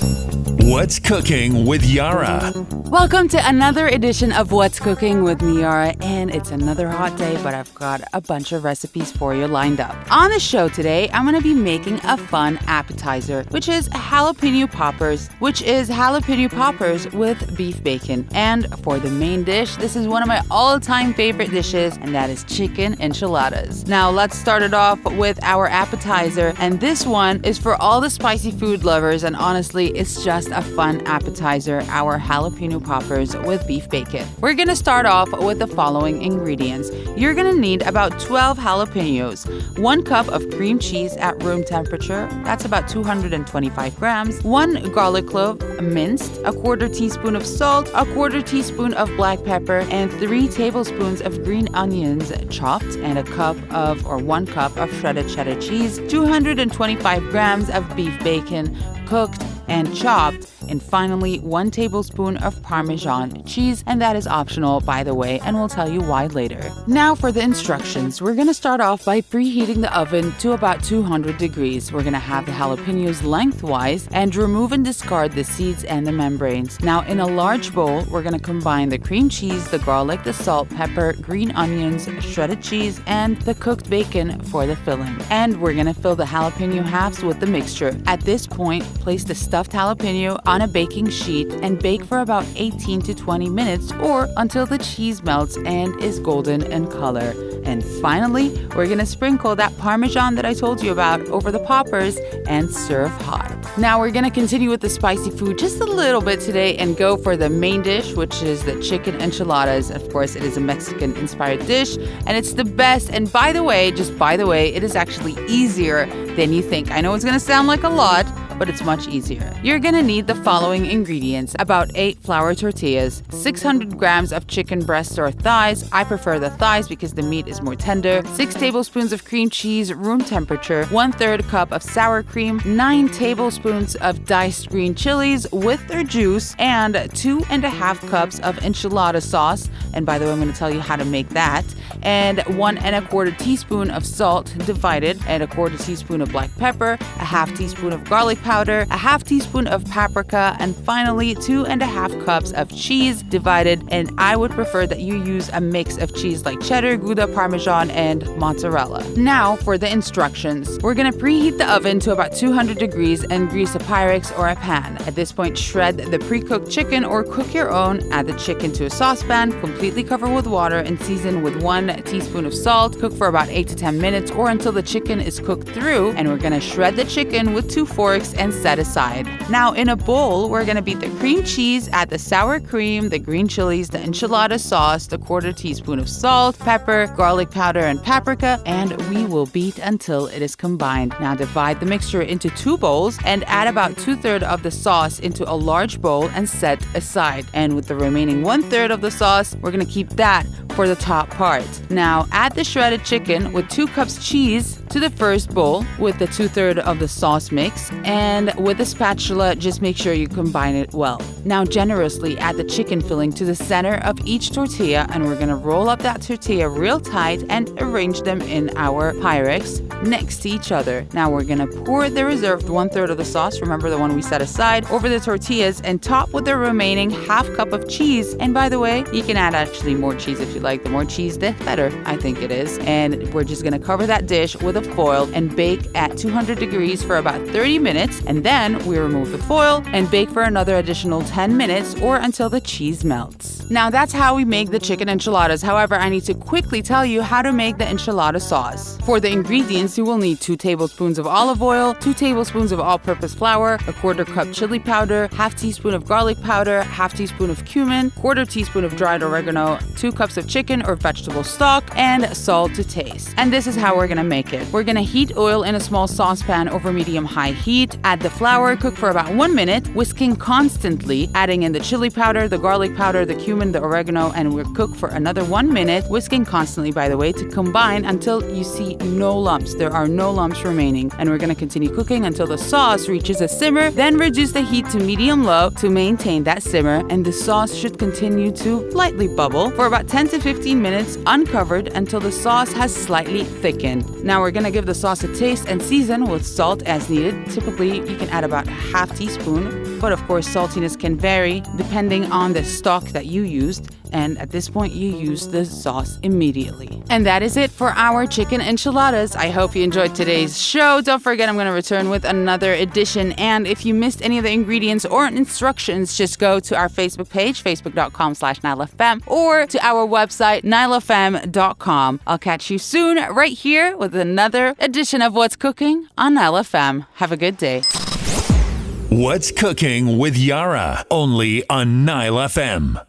What's Cooking with Yara? Welcome to another edition of What's Cooking with me, Yara, and it's another hot day, but I've got a bunch of recipes for you lined up. On the show today, I'm going to be making a fun appetizer, which is jalapeno poppers with beef bacon. And for the main dish, this is one of my all-time favorite dishes, and that is chicken enchiladas. Now, let's start it off with our appetizer, and this one is for all the spicy food lovers, and honestly, it's just a fun appetizer, our jalapeno poppers with beef bacon. We're going to start off with the following ingredients. You're going to need about 12 jalapeños, 1 cup of cream cheese at room temperature, that's about 225 grams, 1 garlic clove minced, 1/4 teaspoon of salt, 1/4 teaspoon of black pepper, and 3 tablespoons of green onions chopped, and 1 cup of shredded cheddar cheese, 225 grams of beef bacon cooked and chopped, and finally 1 tablespoon of parmesan cheese, and that is optional, by the way, and we'll tell you why later. Now for the instructions. We're going to start off by preheating the oven to about 200 degrees. We're going to have the jalapenos lengthwise and remove and discard the seeds and the membranes. Now in a large bowl, we're going to combine the cream cheese, the garlic, the salt, pepper, green onions, shredded cheese, and the cooked bacon for the filling. And we're going to fill the jalapeno halves with the mixture. At this point, place the stuffed jalapeno on a baking sheet and bake for about 18 to 20 minutes or until the cheese melts and is golden in color. And finally, we're going to sprinkle that parmesan that I told you about over the poppers and serve hot. Now we're going to continue with the spicy food just a little bit today and go for the main dish, which is the chicken enchiladas. Of course, it is a Mexican-inspired dish, and it's the best. And by the way, it is actually easier than you think. I know it's going to sound like a lot, but it's much easier. You're gonna need the following ingredients: about 8 flour tortillas, 600 grams of chicken breasts or thighs. I prefer the thighs because the meat is more tender. 6 tablespoons of cream cheese, room temperature. 1/3 cup of sour cream. 9 tablespoons of diced green chilies with their juice, and 2.5 cups of enchilada sauce. And by the way, I'm gonna tell you how to make that. And 1.25 teaspoon of salt divided, and 1/4 teaspoon of black pepper, 1/2 teaspoon of garlic powder, 1/2 teaspoon of paprika, and finally 2.5 cups of cheese divided. And I would prefer that you use a mix of cheese like cheddar, Gouda, Parmesan, and mozzarella. Now for the instructions. We're gonna preheat the oven to about 200 degrees and grease a Pyrex or a pan. At this point, shred the pre-cooked chicken or cook your own. Add the chicken to a saucepan, completely cover with water, and season with 1 teaspoon of salt. Cook for about 8 to 10 minutes or until the chicken is cooked through. And we're gonna shred the chicken with 2 forks and set aside. Now in a bowl, we're gonna beat the cream cheese, add the sour cream, the green chilies, the enchilada sauce, the 1/4 teaspoon of salt, pepper, garlic powder, and paprika, and we will beat until it is combined. Now divide the mixture into 2 bowls and add about 2/3 of the sauce into a large bowl and set aside. And with the remaining 1/3 of the sauce, we're gonna keep that for the top part. Now add the shredded chicken with 2 cups cheese to the first bowl with the 2/3 of the sauce mix, and with a spatula, just make sure you combine it well. Now generously add the chicken filling to the center of each tortilla, and we're gonna roll up that tortilla real tight and arrange them in our Pyrex next to each other. Now we're gonna pour the reserved 1/3 of the sauce, remember the one we set aside, over the tortillas and top with the remaining 1/2 cup of cheese. And by the way, you can add actually more cheese if you like. The more cheese, the better, I think it is. And we're just gonna cover that dish with a foil and bake at 200 degrees for about 30 minutes. And then we remove the foil and bake for another additional 10 minutes or until the cheese melts. Now that's how we make the chicken enchiladas. However, I need to quickly tell you how to make the enchilada sauce. For the ingredients, you will need 2 tablespoons of olive oil, 2 tablespoons of all-purpose flour, 1/4 cup chili powder, 1/2 teaspoon of garlic powder, 1/2 teaspoon of cumin, 1/4 teaspoon of dried oregano, 2 cups of chicken or vegetable stock, and salt to taste. And this is how we're gonna make it. We're gonna heat oil in a small saucepan over medium-high heat. Add the flour, cook for about 1 minute, whisking constantly. heat, adding in the chili powder, the garlic powder, the cumin, the oregano, and we'll cook for another 1 minute, whisking constantly, by the way, to combine until you see no lumps. There are no lumps remaining. And we're going to continue cooking until the sauce reaches a simmer, then reduce the heat to medium-low to maintain that simmer, and the sauce should continue to lightly bubble for about 10 to 15 minutes uncovered until the sauce has slightly thickened. Now we're going to give the sauce a taste and season with salt as needed. Typically, you can add about a half teaspoon, but of course saltiness can vary depending on the stock that you used. And at this point, you use the sauce immediately. And that is it for our chicken enchiladas. I hope you enjoyed today's show. Don't forget, I'm going to return with another edition. And if you missed any of the ingredients or instructions, just go to our Facebook page, facebook.com/NileFM, or to our website, NileFM.com. I'll catch you soon right here with another edition of What's Cooking on NileFM. Have a good day. What's Cooking with Yara, only on NileFM.